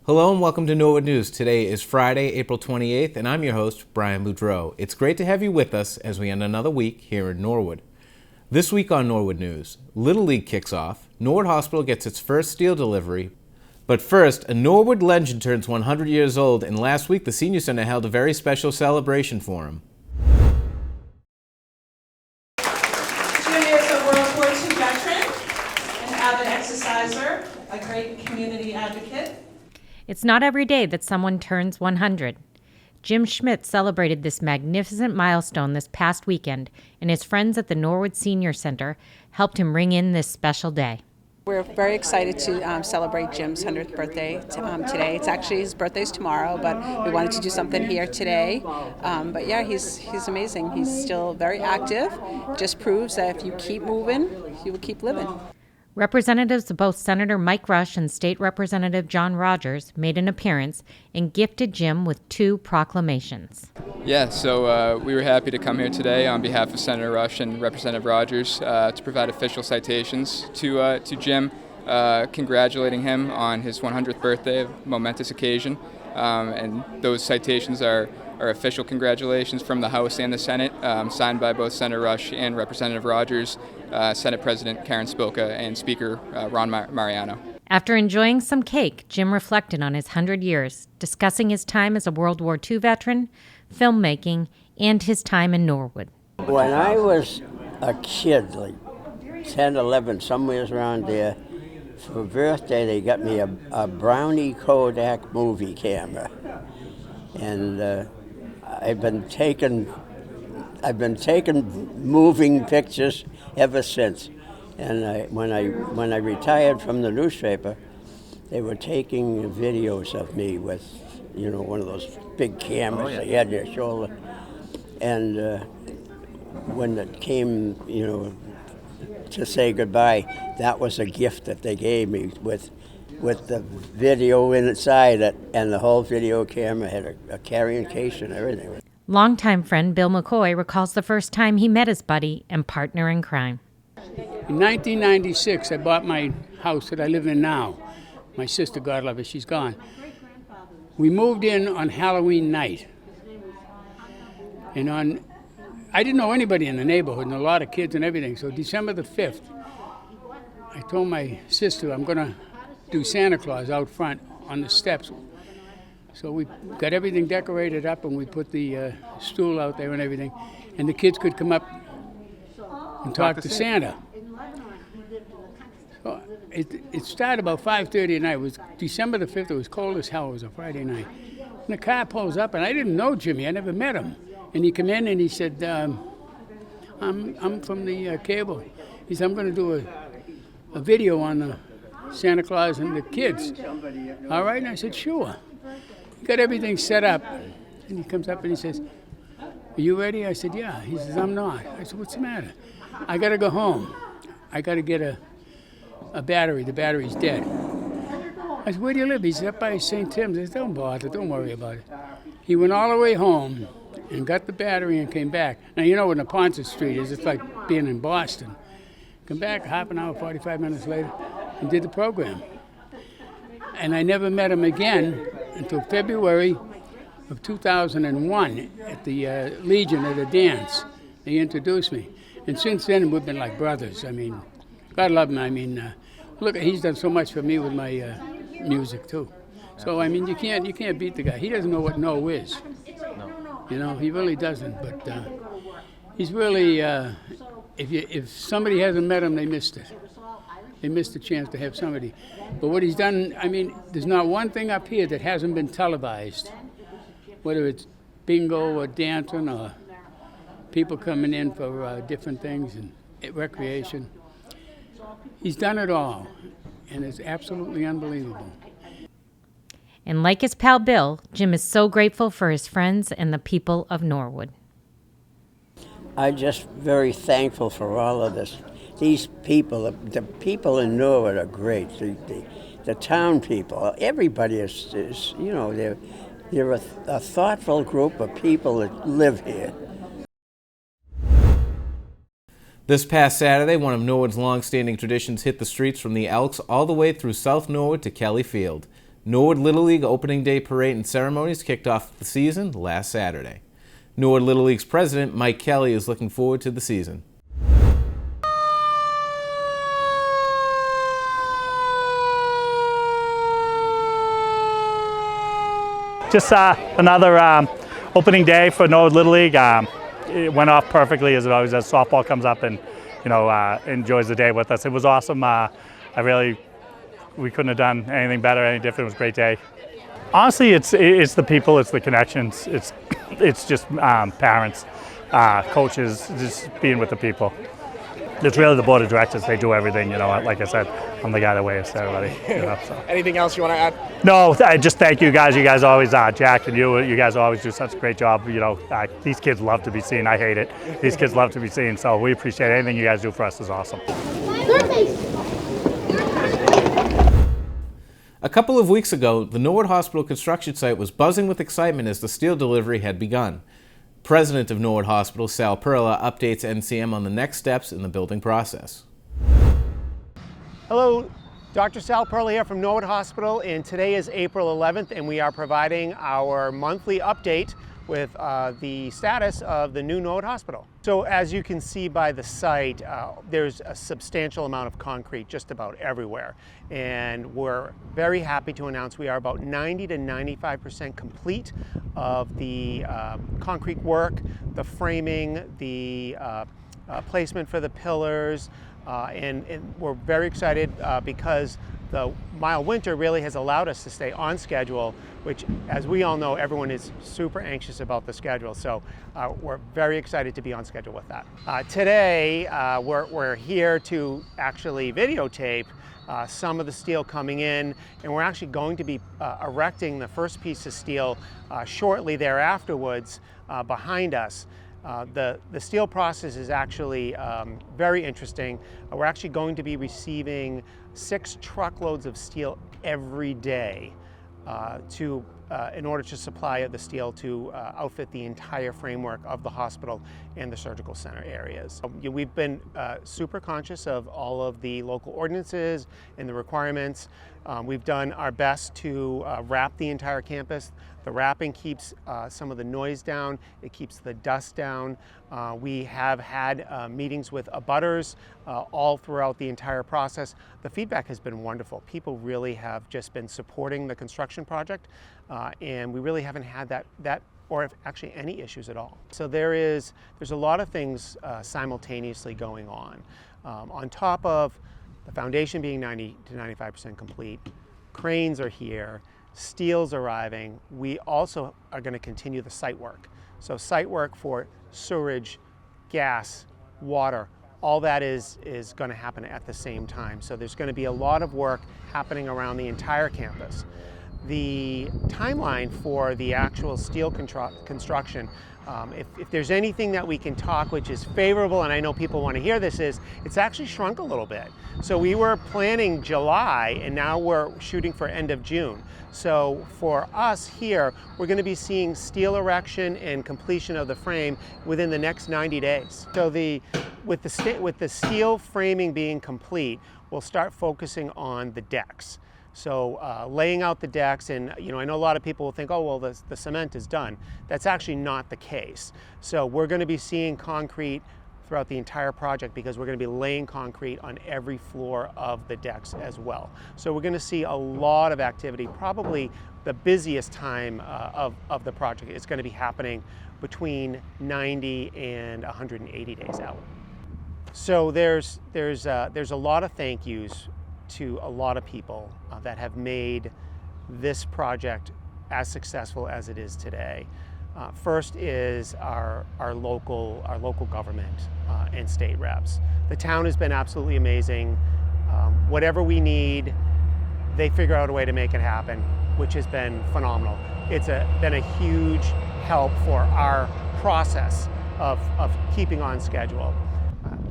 Hello and welcome to Norwood News. Today is Friday, April 28th, and I'm your host, Brian Boudreau. It's great to have you with us as we end another week here in Norwood. This week on Norwood News, Little League kicks off, Norwood Hospital gets its first steel delivery, but first, a Norwood legend turns 100 years old, and last week the Senior Center held a very special celebration for him. Jim is a World War II veteran, an avid exerciser, a great community advocate. It's not every day that someone turns 100. Jim Schmidt celebrated this magnificent milestone this past weekend, and his friends at the Norwood Senior Center helped him ring in this special day. We're very excited to celebrate Jim's 100th birthday today. It's actually his birthday's tomorrow, but we wanted to do something here today. But yeah, he's amazing. He's still very active. Just proves that if you keep moving, you will keep living. Representatives of both Senator Mike Rush and State Representative John Rogers made an appearance and gifted Jim with 2 proclamations. Yeah, so we were happy to come here today on behalf of Senator Rush and Representative Rogers to provide official citations to Jim, congratulating him on his 100th birthday, a momentous occasion. And those citations are official congratulations from the House and the Senate, signed by both Senator Rush and Representative Rogers, Senate President Karen Spilka, and Speaker Ron Mariano. After enjoying some cake, Jim reflected on his 100 years, discussing his time as a World War II veteran, filmmaking, and his time in Norwood. When I was a kid, like 10, 11, somewhere around there, for birthday they got me a Brownie Kodak movie camera. And I've been taking moving pictures ever since. And when I retired from the newspaper, they were taking videos of me with, one of those big cameras they had on their shoulder. And when it came, to say goodbye, that was a gift that they gave me with the video inside it, and the whole video camera had a carrying case and everything. Longtime friend Bill McCoy recalls the first time he met his buddy and partner in crime. In 1996, I bought my house that I live in now. My sister, God love her, she's gone. We moved in on Halloween night. And I didn't know anybody in the neighborhood and a lot of kids and everything. So December the 5th, I told my sister I'm going to do Santa Claus out front on the steps. So we got everything decorated up and we put the stool out there and everything. And the kids could come up and talk to Santa. So it started about 5:30 at night. It was December the 5th. It was cold as hell. It was a Friday night. And the car pulls up, and I didn't know Jimmy. I never met him. And he came in and he said, I'm from the cable. He said, I'm going to do a video on the Santa Claus and the kids. All right? And I said, sure. He got everything set up. And he comes up and he says, are you ready? I said, yeah. He says, I'm not. I said, what's the matter? I got to go home. I got to get a battery. The battery's dead. I said, where do you live? He said, up by St. Tim's. I said, don't bother. Don't worry about it. He went all the way home and got the battery and came back. Now, you know what Neponset Street is. It's like being in Boston. Come back half an hour, 45 minutes later, and did the program. And I never met him again until February of 2001 at the Legion at a dance. They introduced me. And since then, we've been like brothers. I mean, God love him. I mean, look, he's done so much for me with my music, too. So, I mean, you can't beat the guy. He doesn't know what no is. He really doesn't. But he's really, if somebody hasn't met him, they missed it. They missed the chance to have somebody. But what he's done, I mean, there's not one thing up here that hasn't been televised, whether it's bingo or dancing or people coming in for different things and recreation. He's done it all, and it's absolutely unbelievable. And like his pal Bill, Jim is so grateful for his friends and the people of Norwood. I'm just very thankful for all of this. These people, the people in Norwood are great. The town people, everybody is they're a thoughtful group of people that live here. This past Saturday, one of Norwood's long-standing traditions hit the streets from the Elks all the way through South Norwood to Kelly Field. Norwood Little League opening day parade and ceremonies kicked off the season last Saturday. Norwood Little League's president, Mike Kelly, is looking forward to the season. Just another opening day for Norwood Little League. It went off perfectly as it always does. Softball comes up and enjoys the day with us. It was awesome. We couldn't have done anything better, any different. It was a great day. Honestly, it's the people, it's the connections, it's just parents, coaches, just being with the people. It's really the board of directors. They do everything. Like I said, I'm the guy that waves to everybody. So. Anything else you want to add? No, I just thank you guys. You guys always, Jack and you guys always do such a great job. These kids love to be seen. I hate it. These kids love to be seen. So we appreciate anything you guys do for us is awesome. A couple of weeks ago, the Norwood Hospital construction site was buzzing with excitement as the steel delivery had begun. President of Norwood Hospital, Sal Perla, updates NCM on the next steps in the building process. Hello, Dr. Sal Perla here from Norwood Hospital, and today is April 11th, and we are providing our monthly update with the status of the new Norwood Hospital. So as you can see by the site, there's a substantial amount of concrete just about everywhere. And we're very happy to announce we are about 90 to 95% complete of the concrete work, the framing, the placement for the pillars, and we're very excited because the mild winter really has allowed us to stay on schedule, which, as we all know, everyone is super anxious about the schedule. So we're very excited to be on schedule with that. Today, we're here to actually videotape some of the steel coming in, and we're actually going to be erecting the first piece of steel shortly thereafterwards behind us. The steel process is actually very interesting. We're actually going to be receiving 6 truckloads of steel every day in order to supply the steel to outfit the entire framework of the hospital and the surgical center areas. We've been super conscious of all of the local ordinances and the requirements. We've done our best to wrap the entire campus. The wrapping keeps some of the noise down, it keeps the dust down. We have had meetings with abutters all throughout the entire process. The feedback has been wonderful. People really have just been supporting the construction project, and we really haven't had that or if actually any issues at all. So there's a lot of things simultaneously going on. On top of the foundation being 90 to 95% complete, cranes are here, steel's arriving. We also are going to continue the site work. So site work for sewerage, gas, water, all that is going to happen at the same time. So there's going to be a lot of work happening around the entire campus. The timeline for the actual steel construction, if there's anything that we can talk which is favorable, and I know people want to hear this, is it's actually shrunk a little bit. So we were planning July, and now we're shooting for end of June. So for us here, we're going to be seeing steel erection and completion of the frame within the next 90 days. So with the steel framing being complete, we'll start focusing on the decks. So laying out the decks, and I know a lot of people will think, oh, well, the cement is done. That's actually not the case. So we're going to be seeing concrete throughout the entire project because we're going to be laying concrete on every floor of the decks as well. So we're going to see a lot of activity. Probably the busiest time of the project is going to be happening between 90 and 180 days out. So there's a lot of thank yous to a lot of people that have made this project as successful as it is today. First is our local government and state reps. The town has been absolutely amazing. Whatever we need, they figure out a way to make it happen, which has been phenomenal. It's been a huge help for our process of keeping on schedule.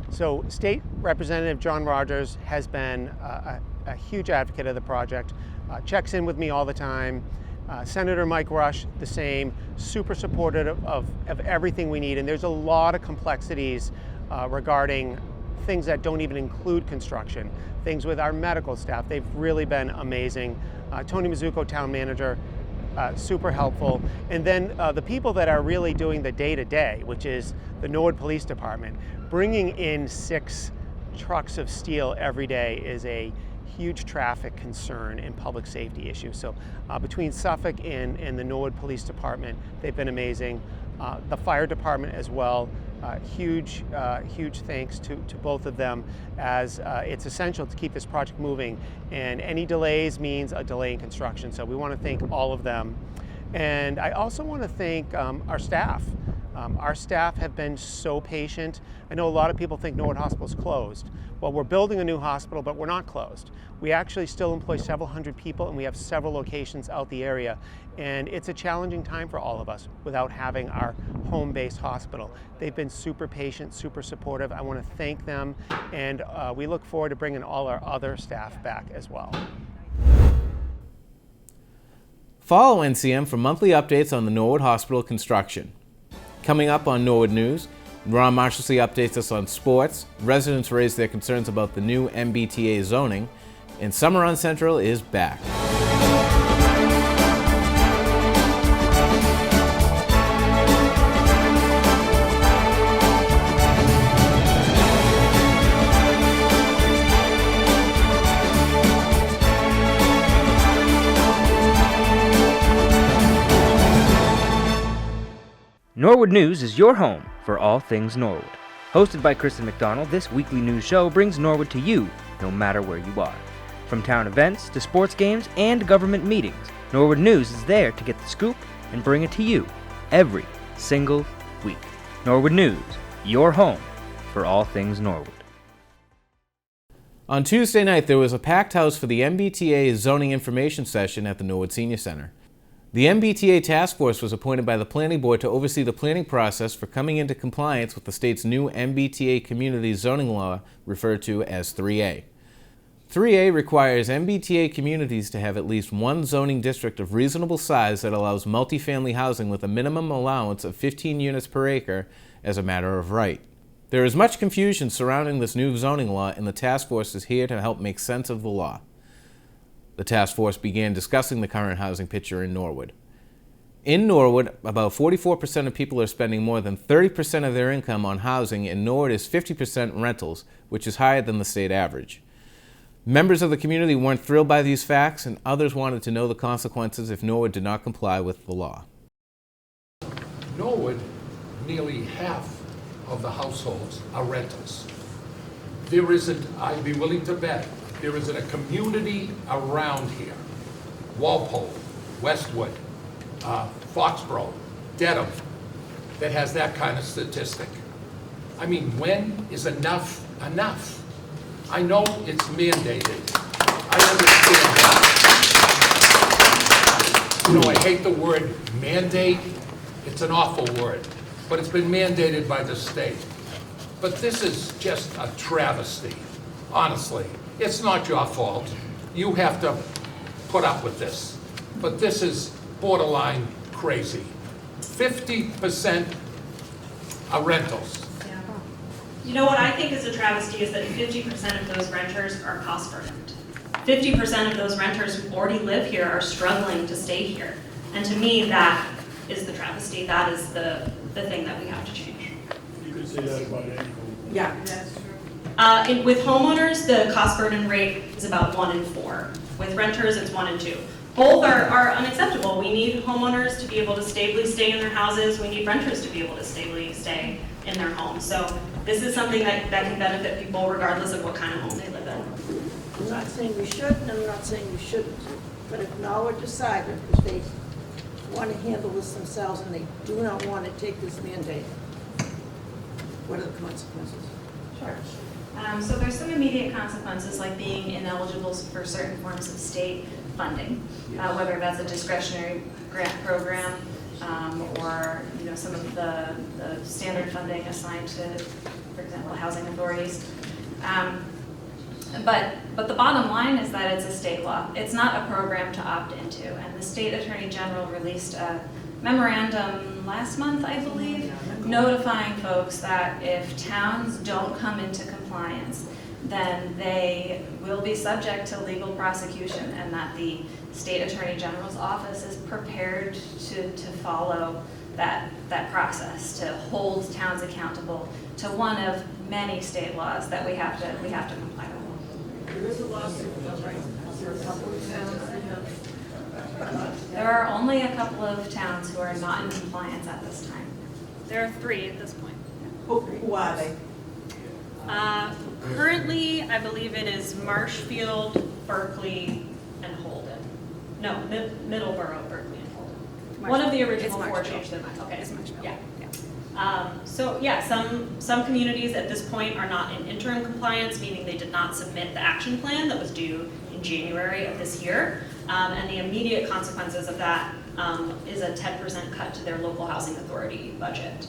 So State Representative John Rogers has been a huge advocate of the project, checks in with me all the time. Senator Mike Rush, the same, super supportive of everything we need. And there's a lot of complexities regarding things that don't even include construction, things with our medical staff. They've really been amazing. Tony Mazzucco, town manager, super helpful. And then the people that are really doing the day-to-day, which is the Norwood Police Department, bringing in 6 trucks of steel every day is a huge traffic concern and public safety issue. So between Suffolk and the Norwood Police Department, they've been amazing. The fire department as well, huge thanks to both of them, as it's essential to keep this project moving, and any delays means a delay in construction. So we want to thank all of them. And I also want to thank our staff. Our staff have been so patient. I know a lot of people think Norwood Hospital is closed. Well, we're building a new hospital, but we're not closed. We actually still employ several hundred people, and we have several locations out the area. And it's a challenging time for all of us without having our home-based hospital. They've been super patient, super supportive. I want to thank them, and we look forward to bringing all our other staff back as well. Follow NCM for monthly updates on the Norwood Hospital construction. Coming up on Norwood News, Ron Marshalsea updates us on sports, residents raise their concerns about the new MBTA zoning, and Summer on Central is back. Norwood News is your home for all things Norwood. Hosted by Kristen McDonald, this weekly news show brings Norwood to you no matter where you are. From town events to sports games and government meetings, Norwood News is there to get the scoop and bring it to you every single week. Norwood News, your home for all things Norwood. On Tuesday night, there was a packed house for the MBTA zoning information session at the Norwood Senior Center. The MBTA task force was appointed by the planning board to oversee the planning process for coming into compliance with the state's new MBTA community zoning law, referred to as 3A. 3A requires MBTA communities to have at least one zoning district of reasonable size that allows multifamily housing with a minimum allowance of 15 units per acre as a matter of right. There is much confusion surrounding this new zoning law, and the task force is here to help make sense of the law. The task force began discussing the current housing picture in Norwood. In Norwood, about 44% of people are spending more than 30% of their income on housing, and Norwood is 50% rentals, which is higher than the state average. Members of the community weren't thrilled by these facts, and others wanted to know the consequences if Norwood did not comply with the law. Norwood, nearly half of the households are rentals. There isn't, I'd be willing to bet, there isn't a community around here, Walpole, Westwood, Foxborough, Dedham, that has that kind of statistic. I mean, when is enough enough? I know it's mandated. I understand that. You know, I hate the word mandate. It's an awful word, but it's been mandated by the state. But this is just a travesty, honestly. It's not your fault. You have to put up with this. But this is borderline crazy. 50% are rentals. Yeah. You know what I think is a travesty is that 50% of those renters are cost burdened. 50% of those renters who already live here are struggling to stay here. And to me, that is the travesty. That is the thing that we have to change. You could say that about any home. Yeah. That's true. With homeowners, the cost burden rate is about 1 in 4. With renters, it's 1 in 2. Both are unacceptable. We need homeowners to be able to stably stay in their houses. We need renters to be able to stably stay in their homes. So this is something that can benefit people regardless of what kind of home they live in. I'm not saying we should, and I'm not saying we shouldn't. But if Norwood decided, if they want to handle this themselves and they do not want to take this mandate, what are the consequences? Sure. So there's some immediate consequences, like being ineligible for certain forms of state funding, whether that's a discretionary grant program or some of the standard funding assigned to, for example, housing authorities. But the bottom line is that it's a state law. It's not a program to opt into, and the state attorney general released a memorandum last month, I believe, notifying folks that if towns don't come into compliance, then they will be subject to legal prosecution, and that the State Attorney General's office is prepared to follow that process, to hold towns accountable to one of many state laws that we have to comply with. There is a lawsuit, right? Is there a couple of towns that have? There are only a couple of towns who are not in compliance at this time. There are 3 at this point. Who are they? Currently, I believe it is Marshfield, Berkeley, and Holden. No, Middleborough, Berkeley, and Holden. One of the original 4 changed their mind. Okay, yeah. So yeah, some communities at this point are not in interim compliance, meaning they did not submit the action plan that was due in January of this year, and the immediate consequences of that is a 10% cut to their local housing authority budget.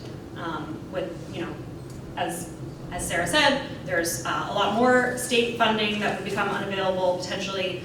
With, you know, as Sarah said, there's a lot more state funding that would become unavailable, potentially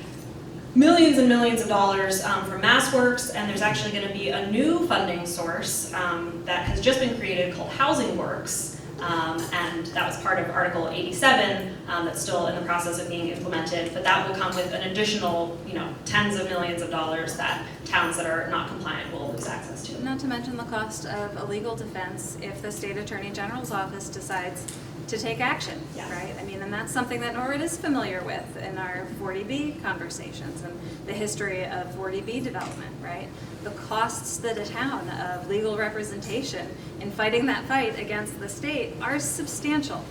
millions and millions of dollars from MassWorks, and there's actually going to be a new funding source that has just been created called Housing Works, and that was part of Article 87 that's still in the process of being implemented, but that will come with an additional, you know, tens of millions of dollars that towns that are not compliant will lose access to. Not to mention the cost of a legal defense if the State Attorney General's office decides to take action, right? I mean, and that's something that Norwood is familiar with in our 40B conversations and the history of 40B development, right? The costs that a town of legal representation in fighting that fight against the state are substantial.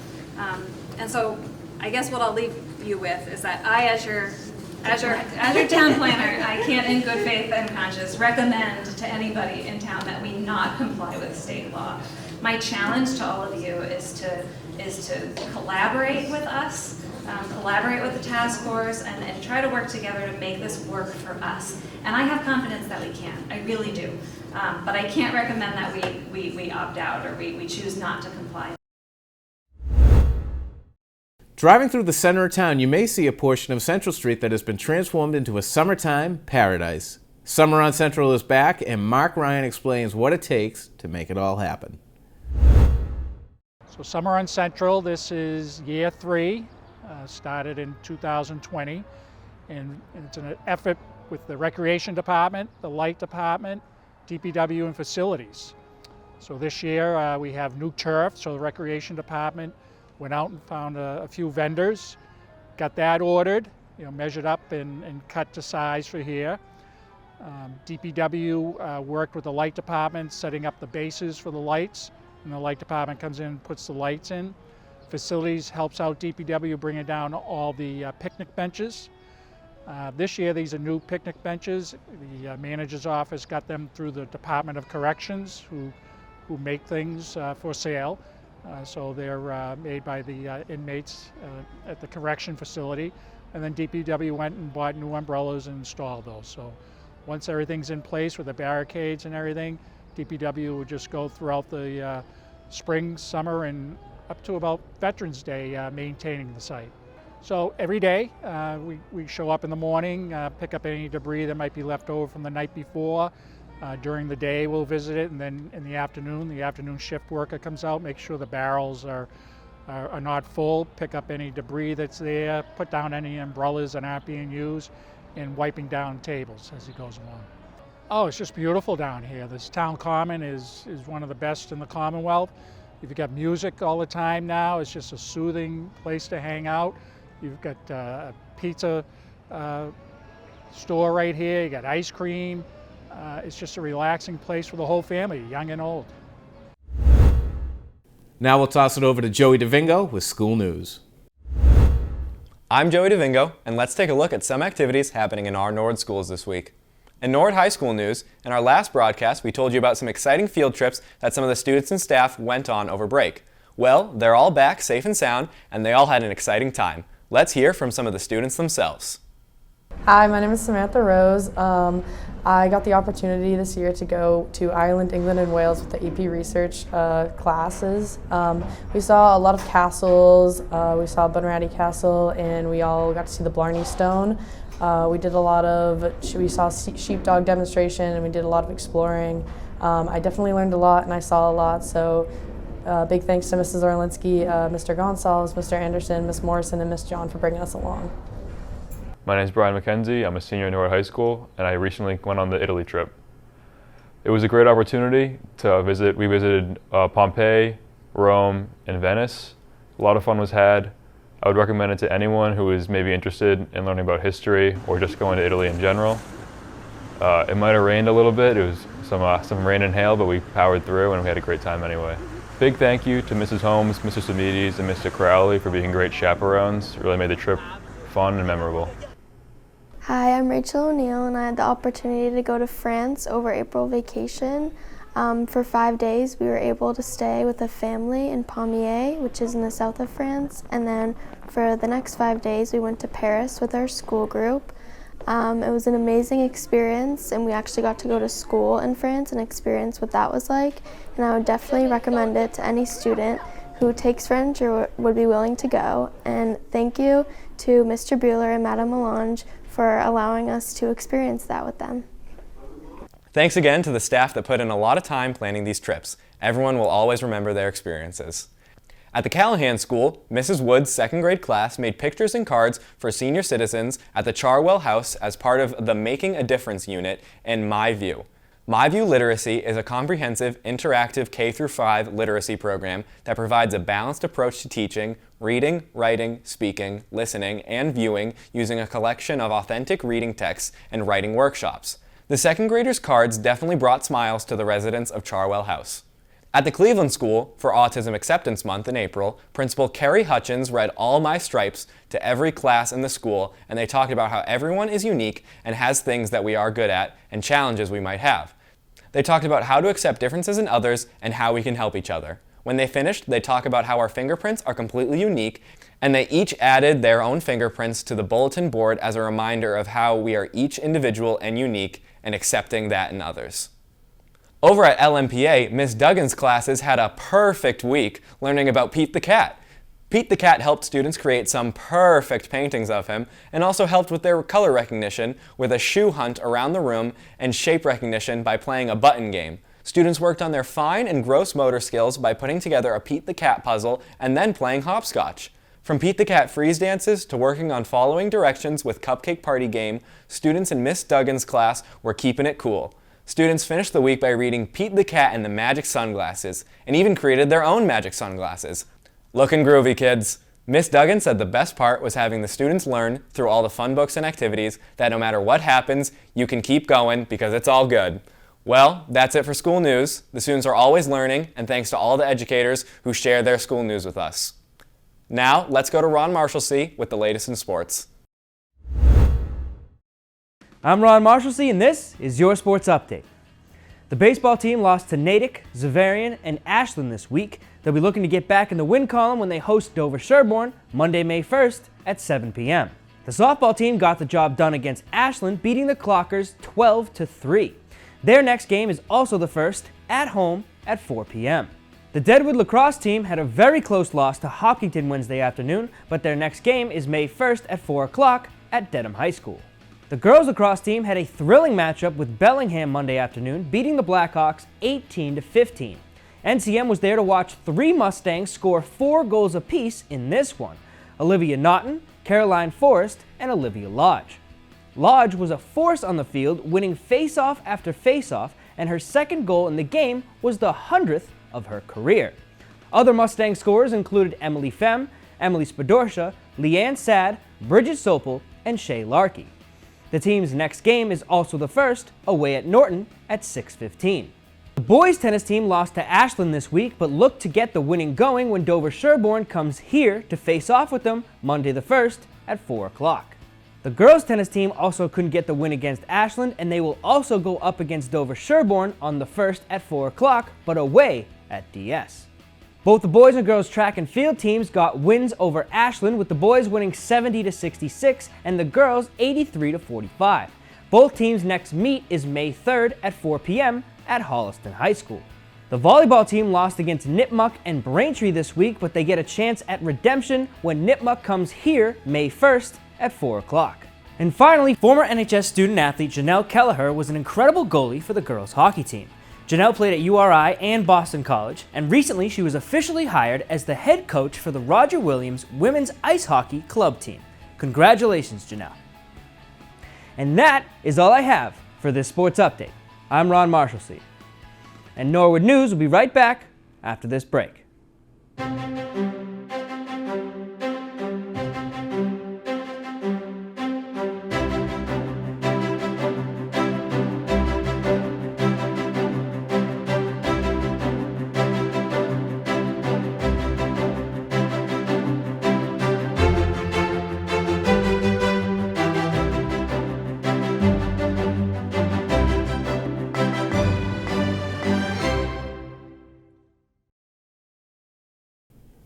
And so I guess what I'll leave you with is that I, as your town planner, I can't in good faith and conscience recommend to anybody in town that we not comply with state law. My challenge to all of you is to collaborate with us, collaborate with the task force, and try to work together to make this work for us. And I have confidence that we can, I really do. But I can't recommend that we opt out or we choose not to comply. Driving through the center of town, you may see a portion of Central Street that has been transformed into a summertime paradise. Summer on Central is back, and Mark Ryan explains what it takes to make it all happen. So Summer on Central, this is year 3, started in 2020, and it's an effort with the Recreation Department, the Light Department, DPW, and Facilities. So this year we have new turf, so the Recreation Department went out and found a few vendors, got that ordered, you know, measured up and cut to size for here. DPW worked with the Light Department, setting up the bases for the lights, and the Light Department comes in and puts the lights in. Facilities helps out DPW bringing down all the picnic benches. This year these are new picnic benches. The manager's office got them through the Department of Corrections, who make things for sale. So they're made by the inmates at the correction facility, and then DPW went and bought new umbrellas and installed those. So once everything's in place with the barricades and everything, DPW would just go throughout the spring, summer, and up to about Veterans Day maintaining the site. So every day we show up in the morning, pick up any debris that might be left over from the night before. During the day we'll visit it, and then in the afternoon shift worker comes out, make sure the barrels are not full, pick up any debris that's there, put down any umbrellas that aren't being used, and wiping down tables as he goes along. Oh, it's just beautiful down here. This town common is one of the best in the Commonwealth. You've got music all the time now. It's just a soothing place to hang out. You've got a pizza store right here. You got ice cream. It's just a relaxing place for the whole family, young and old. Now we'll toss it over to Joey DeVingo with school news. I'm Joey DeVingo, and let's take a look at some activities happening in our Norwood schools this week. In Norwood High School news, in our last broadcast, we told you about some exciting field trips that some of the students and staff went on over break. Well, they're all back safe and sound, and they all had an exciting time. Let's hear from some of the students themselves. Hi, my name is Samantha Rose. I got the opportunity this year to go to Ireland, England, and Wales with the AP Research classes. We saw a lot of castles. We saw Bunratty Castle, and we all got to see the Blarney Stone. We saw sheepdog demonstration, and we did a lot of exploring. I definitely learned a lot, and I saw a lot, so Big thanks to Mrs. Orlinsky, Mr. Gonsalves, Mr. Anderson, Ms. Morrison, and Ms. John for bringing us along. My name is Brian McKenzie. I'm a senior at Norwood High School, and I recently went on the Italy trip. It was a great opportunity to visit. We visited Pompeii, Rome, and Venice. A lot of fun was had. I would recommend it to anyone who is maybe interested in learning about history or just going to Italy in general. It might have rained a little bit. It was some rain and hail, but we powered through and we had a great time anyway. Big thank you to Mrs. Holmes, Mr. Samides, and Mr. Crowley for being great chaperones. It really made the trip fun and memorable. Hi, I'm Rachel O'Neill, and I had the opportunity to go to France over April vacation. For 5 days, we were able to stay with a family in Pommier, which is in the south of France, and then for the next 5 days, we went to Paris with our school group. It was an amazing experience, and we actually got to go to school in France and experience what that was like, and I would definitely recommend it to any student who takes French or would be willing to go. And thank you to Mr. Bueller and Madame Melange for allowing us to experience that with them. Thanks again to the staff that put in a lot of time planning these trips. Everyone will always remember their experiences. At the Callahan School, Mrs. Wood's second grade class made pictures and cards for senior citizens at the Charwell House as part of the Making a Difference unit in My View. My View Literacy is a comprehensive, interactive K-5 literacy program that provides a balanced approach to teaching, reading, writing, speaking, listening, and viewing using a collection of authentic reading texts and writing workshops. The second graders' cards definitely brought smiles to the residents of Charwell House. At the Cleveland School, for Autism Acceptance Month in April, Principal Carrie Hutchins read All My Stripes to every class in the school, and they talked about how everyone is unique and has things that we are good at and challenges we might have. They talked about how to accept differences in others and how we can help each other. When they finished, they talked about how our fingerprints are completely unique, and they each added their own fingerprints to the bulletin board as a reminder of how we are each individual and unique and accepting that in others. Over at LMPA, Miss Duggan's classes had a perfect week learning about Pete the Cat. Pete the Cat helped students create some perfect paintings of him and also helped with their color recognition with a shoe hunt around the room and shape recognition by playing a button game. Students worked on their fine and gross motor skills by putting together a Pete the Cat puzzle and then playing hopscotch. From Pete the Cat freeze dances to working on following directions with Cupcake Party Game, students in Miss Duggan's class were keeping it cool. Students finished the week by reading Pete the Cat and the Magic Sunglasses, and even created their own magic sunglasses. Looking groovy, kids. Miss Duggan said the best part was having the students learn through all the fun books and activities that no matter what happens, you can keep going because it's all good. Well, that's it for school news. The students are always learning, and thanks to all the educators who share their school news with us. Now, let's go to Ron Marshalsea with the latest in sports. I'm Ron Marshalsea, and this is your Sports Update. The baseball team lost to Natick, Xaverian, and Ashland this week. They'll be looking to get back in the win column when they host Dover Sherborne Monday, May 1st at 7 p.m. The softball team got the job done against Ashland, beating the Clockers 12-3. Their next game is also the first at home at 4 p.m. The Deadwood lacrosse team had a very close loss to Hopkinton Wednesday afternoon, but their next game is May 1st at 4 o'clock at Dedham High School. The girls lacrosse team had a thrilling matchup with Bellingham Monday afternoon, beating the Blackhawks 18-15. NCM was there to watch 3 Mustangs score 4 goals apiece in this one: Olivia Naughton, Caroline Forrest, and Olivia Lodge. Lodge was a force on the field, winning face-off after face-off, and her second goal in the game was the 100th of her career. Other Mustang scorers included Emily Femme, Emily Spadorsha, Leanne Sad, Bridget Sopel, and Shay Larkey. The team's next game is also the first, away at Norton at 6:15. The boys tennis team lost to Ashland this week, but look to get the winning going when Dover Sherborne comes here to face off with them Monday the 1st at 4 o'clock. The girls tennis team also couldn't get the win against Ashland, and they will also go up against Dover Sherborne on the 1st at 4 o'clock, but away at DS. Both the boys and girls track and field teams got wins over Ashland, with the boys winning 70-66 and the girls 83-45. Both teams' next meet is May 3rd at 4 p.m. at Holliston High School. The volleyball team lost against Nipmuc and Braintree this week, but they get a chance at redemption when Nipmuc comes here May 1st at 4 o'clock. And finally, former NHS student athlete Janelle Kelleher was an incredible goalie for the girls hockey team. Janelle played at URI and Boston College, and recently she was officially hired as the head coach for the Roger Williams women's ice hockey club team. Congratulations, Janelle. And that is all I have for this sports update. I'm Ron Marshalsea. And Norwood News will be right back after this break.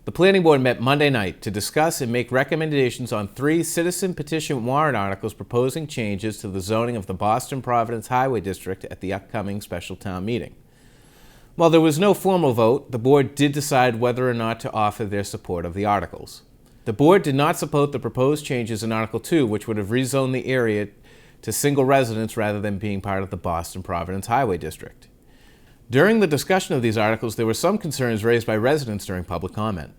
The Planning Board met Monday night to discuss and make recommendations on 3 citizen petition warrant articles proposing changes to the zoning of the Boston-Providence Highway District at the upcoming special town meeting. While there was no formal vote, the board did decide whether or not to offer their support of the articles. The board did not support the proposed changes in Article 2, which would have rezoned the area to single residence rather than being part of the Boston-Providence Highway District. During the discussion of these articles, there were some concerns raised by residents during public comment.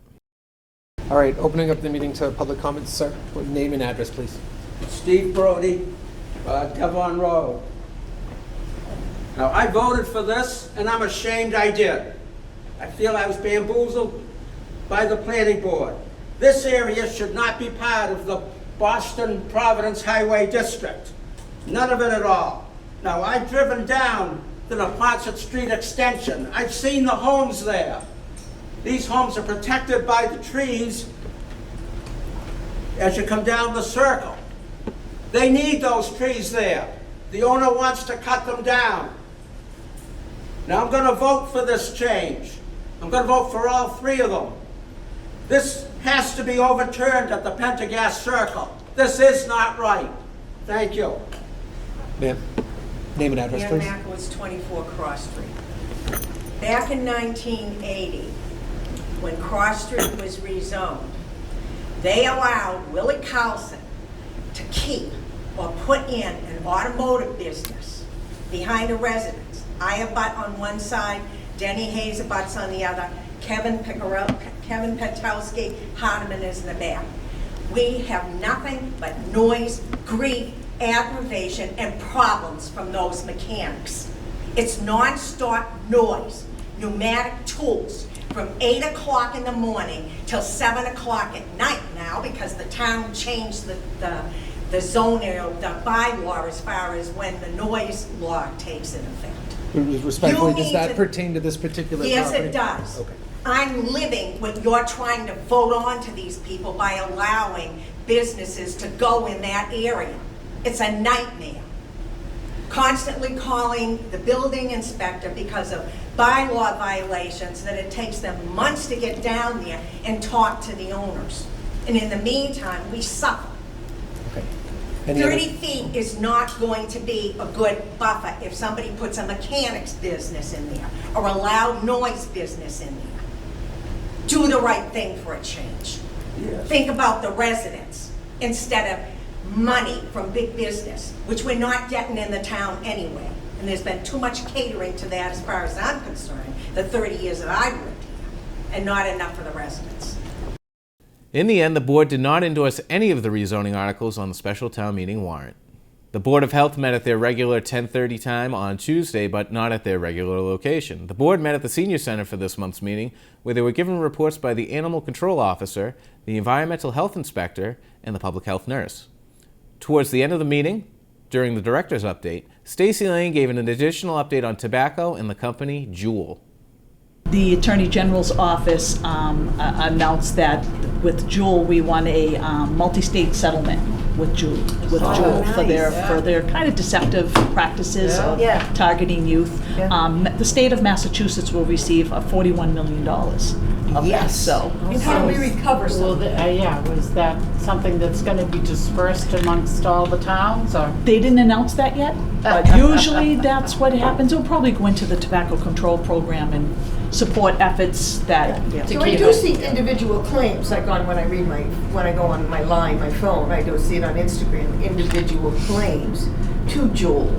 All right, opening up the meeting to public comments, sir. Name and address, please. Steve Brody, Devon Road. Now, I voted for this, and I'm ashamed I did. I feel I was bamboozled by the planning board. This area should not be part of the Boston-Providence Highway District. None of it at all. Now, I've driven down to the Ponset Street extension. I've seen the homes there. These homes are protected by the trees as you come down the circle. They need those trees there. The owner wants to cut them down. Now I'm going to vote for this change. I'm going to vote for all 3 of them. This has to be overturned at the Pentagast Circle. This is not right. Thank you. Ma'am, name and address, please. Ann Mackowitz, 24 Cross Street. Back in 1980, when Cross Street was rezoned, they allowed Willie Carlson to keep or put in an automotive business behind a residence. I abut on one side, Denny Hayes abuts on the other, Kevin Petowski, Hardeman is in the back. We have nothing but noise, grief, aggravation, and problems from those mechanics. It's non-stop noise, pneumatic tools, from 8 o'clock in the morning till 7 o'clock at night now, because the town changed the zoning, the bylaw as far as when the noise law takes in effect. Respectfully, does that pertain to this particular property? Yes, it does. Okay. I'm living what you're trying to vote on to these people by allowing businesses to go in that area. It's a nightmare. Constantly calling the building inspector because of bylaw violations that it takes them months to get down there and talk to the owners. And in the meantime, we suffer. Okay. 30 feet is not going to be a good buffer if somebody puts a mechanic's business in there or a loud noise business in there. Do the right thing for a change. Yes. Think about the residents instead of money from big business, which we're not getting in the town anyway. And there's been too much catering to that as far as I'm concerned, the 30 years that I've lived here, and not enough for the residents. In the end, the board did not endorse any of the rezoning articles on the special town meeting warrant. The Board of Health met at their regular 10:30 time on Tuesday, but not at their regular location. The board met at the Senior Center for this month's meeting, where they were given reports by the Animal Control Officer, the Environmental Health Inspector, and the Public Health Nurse. Towards the end of the meeting, during the director's update, Stacy Lane gave an additional update on tobacco and the company Juul. The Attorney General's office announced that with Juul, we won a multi-state settlement with Juul, for their kind of deceptive practices of targeting youth. The state of Massachusetts will receive $41 million of that. So, and how do we recover some? Was that something that's going to be dispersed amongst all the towns, or? They didn't announce that yet, but usually that's what happens. It'll probably go into the tobacco control program and support efforts that. So I do see individual claims, like when I go on my phone, I do see it on Instagram, individual claims to Juul.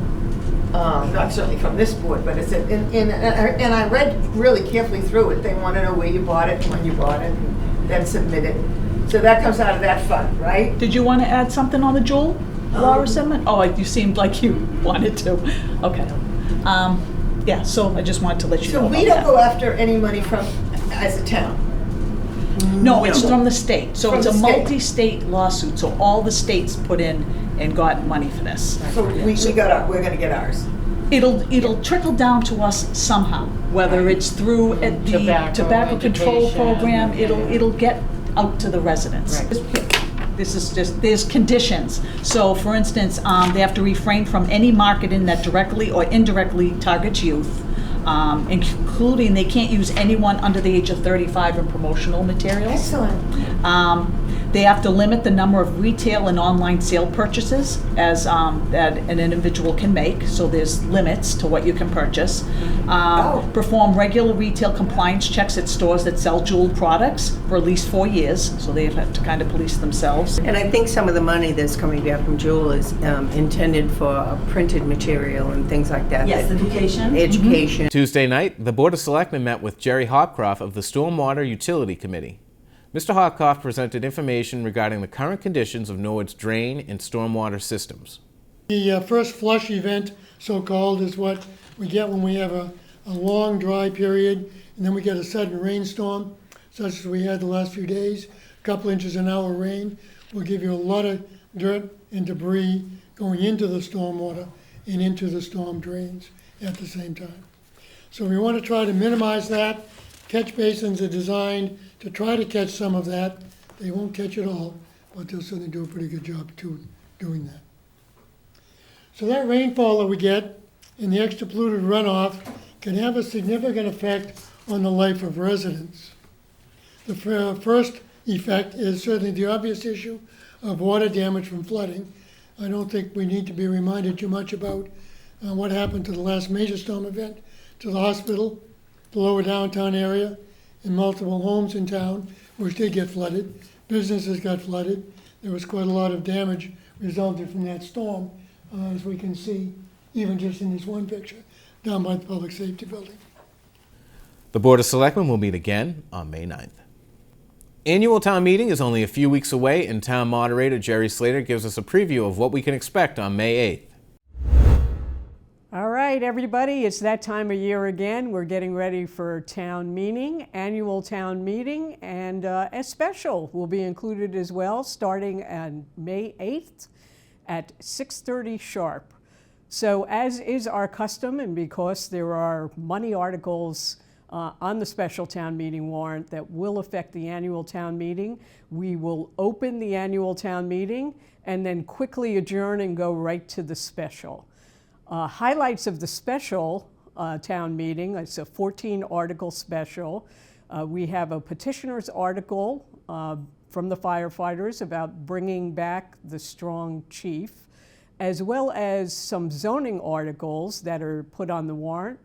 Not not certainly from this board, but it's and I read really carefully through it. They want to know where you bought it, when you bought it, and then submit it. So that comes out of that fund, right? Did you want to add something on the Jewel law resentment? Oh, you seemed like you wanted to. Okay. Yeah, so I just wanted to let you know So we about don't go after any money from, as a town? No, it's from the state. So From it's a the state. multi-state lawsuit. So all the states put in and got money for this. So we're going to get ours. It'll trickle down to us somehow, whether it's through the tobacco control education, program. It'll get out to the residents. This is just, there's conditions. So for instance, they have to refrain from any marketing that directly or indirectly targets youth, including they can't use anyone under the age of 35 in promotional materials. Excellent. They have to limit the number of retail and online sale purchases as that an individual can make. So there's limits to what you can purchase. Perform regular retail compliance checks at stores that sell Jewel products for at least 4 years. So they have to kind of police themselves. And I think some of the money that's coming back from Jewel is intended for printed material and things like that. Yes, education. Education. Tuesday night, the Board of Selectmen met with Jerry Hopcroft of the Stormwater Utility Committee. Mr. Hopcroft presented information regarding the current conditions of Norwood's drain and stormwater systems. The first flush event, so-called, is what we get when we have a long dry period, and then we get a sudden rainstorm, such as we had the last few days. A couple inches an hour rain will give you a lot of dirt and debris going into the stormwater and into the storm drains at the same time. So we want to try to minimize that. Catch basins are designed to try to catch some of that. They won't catch it all, but they'll certainly do a pretty good job too doing that. So that rainfall that we get and the extra polluted runoff can have a significant effect on the life of residents. The first effect is certainly the obvious issue of water damage from flooding. I don't think we need to be reminded too much about what happened to the last major storm event, to the hospital, the lower downtown area, and multiple homes in town, which did get flooded. Businesses got flooded. There was quite a lot of damage resulting from that storm, as we can see, even just in this one picture, down by the Public Safety Building. The Board of Selectmen will meet again on May 9th. Annual town meeting is only a few weeks away, and Town Moderator Jerry Slater gives us a preview of what we can expect on May 8th. All right, everybody, it's that time of year again. We're getting ready for town meeting, annual town meeting, and a special will be included as well, starting on May 8th at 6:30 sharp. So as is our custom, and because there are money articles on the special town meeting warrant that will affect the annual town meeting, we will open the annual town meeting and then quickly adjourn and go right to the special. Highlights of the special town meeting, it's a 14-article special. We have a petitioner's article from the firefighters about bringing back the strong chief, as well as some zoning articles that are put on the warrant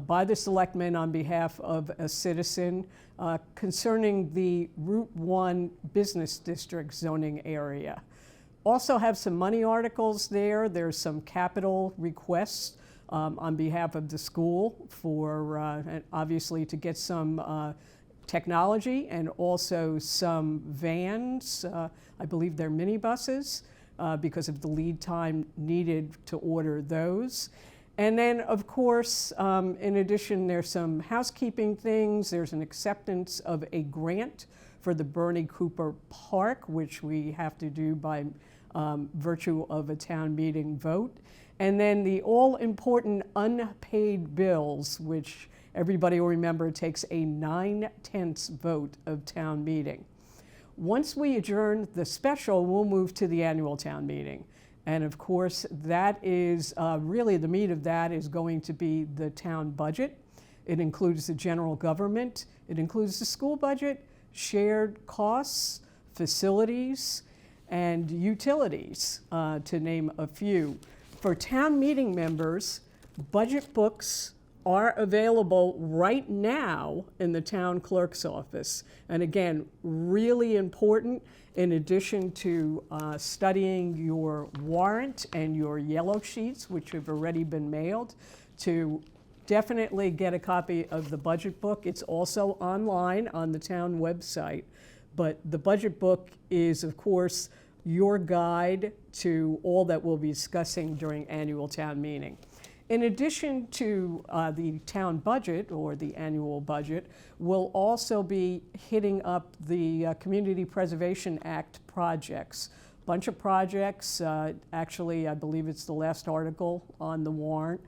by the selectmen on behalf of a citizen concerning the Route 1 Business District zoning area. Also have some money articles there. There's some capital requests on behalf of the school for, obviously, to get some technology and also some vans. I believe they're minibuses because of the lead time needed to order those. And then, of course, in addition, there's some housekeeping things. There's an acceptance of a grant for the Bernie Cooper Park, which we have to do by virtue of a town meeting vote. And then the all-important unpaid bills, which everybody will remember takes a 9/10 vote of town meeting. Once we adjourn the special, we'll move to the annual town meeting. And of course, that is really the meat of that is going to be the town budget. It includes the general government. It includes the school budget, shared costs, facilities, and utilities, to name a few. For town meeting members, budget books are available right now in the town clerk's office. And again, really important, in addition to studying your warrant and your yellow sheets, which have already been mailed, to definitely get a copy of the budget book. It's also online on the town website. But the budget book is, of course, your guide to all that we'll be discussing during annual town meeting. In addition to the town budget, or the annual budget, we'll also be hitting up the Community Preservation Act projects. Bunch of projects, actually I believe it's the last article on the warrant.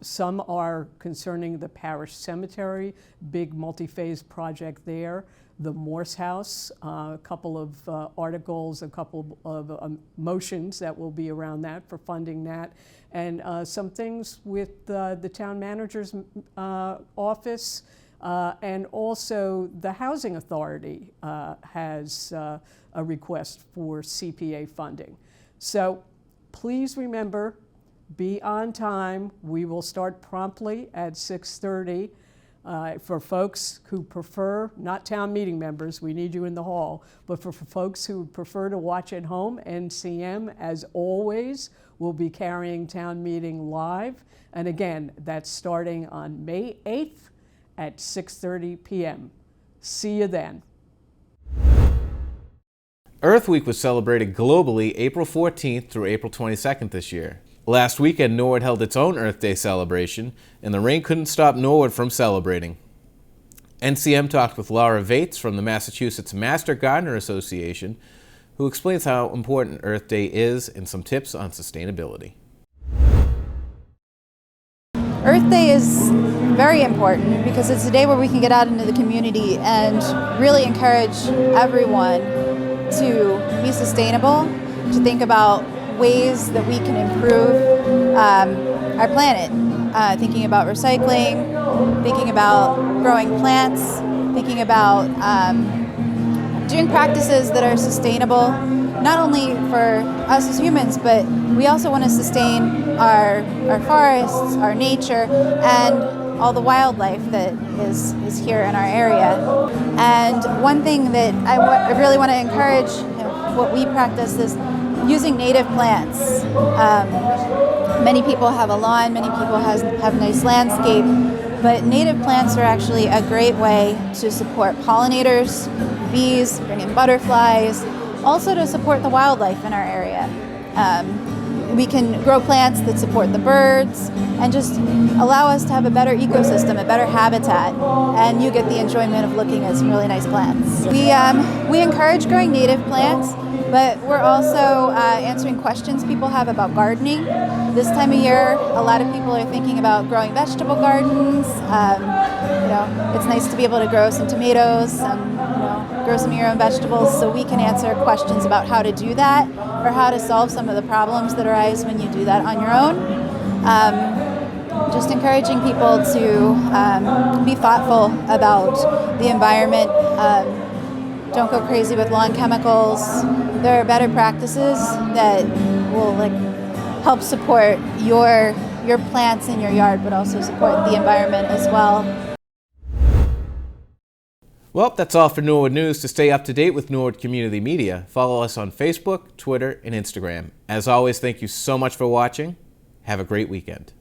Some are concerning the parish cemetery, big multi-phase project there. The Morse House, a couple of articles, a couple of motions that will be around that for funding that, and some things with the town manager's office, and also the Housing Authority has a request for CPA funding. So please remember, be on time. We will start promptly at 6:30. For folks who prefer, not town meeting members, we need you in the hall, but for folks who prefer to watch at home, NCM, as always, will be carrying town meeting live. And again, that's starting on May 8th at 6:30 p.m. See you then. Earth Week was celebrated globally April 14th through April 22nd this year. Last weekend, Norwood held its own Earth Day celebration, and the rain couldn't stop Norwood from celebrating. NCM talked with Laura Vates from the Massachusetts Master Gardener Association, who explains how important Earth Day is and some tips on sustainability. Earth Day is very important because it's a day where we can get out into the community and really encourage everyone to be sustainable, to think about ways that we can improve our planet, thinking about recycling, thinking about growing plants, thinking about doing practices that are sustainable, not only for us as humans, but we also want to sustain our forests, our nature, and all the wildlife that is here in our area. And one thing that I really want to encourage, what we practice, is using native plants. Many people have a lawn, many people have nice landscape, but native plants are actually a great way to support pollinators, bees, bring in butterflies, also to support the wildlife in our area. We can grow plants that support the birds and just allow us to have a better ecosystem, a better habitat, and you get the enjoyment of looking at some really nice plants. We encourage growing native plants, but we're also answering questions people have about gardening. This time of year, a lot of people are thinking about growing vegetable gardens. It's nice to be able to grow some tomatoes and grow some of your own vegetables, so we can answer questions about how to do that or how to solve some of the problems that arise when you do that on your own. Just encouraging people to be thoughtful about the environment. Don't go crazy with lawn chemicals. There are better practices that will help support your plants in your yard, but also support the environment as well. Well, that's all for Norwood News. To stay up to date with Norwood Community Media, follow us on Facebook, Twitter, and Instagram. As always, thank you so much for watching. Have a great weekend.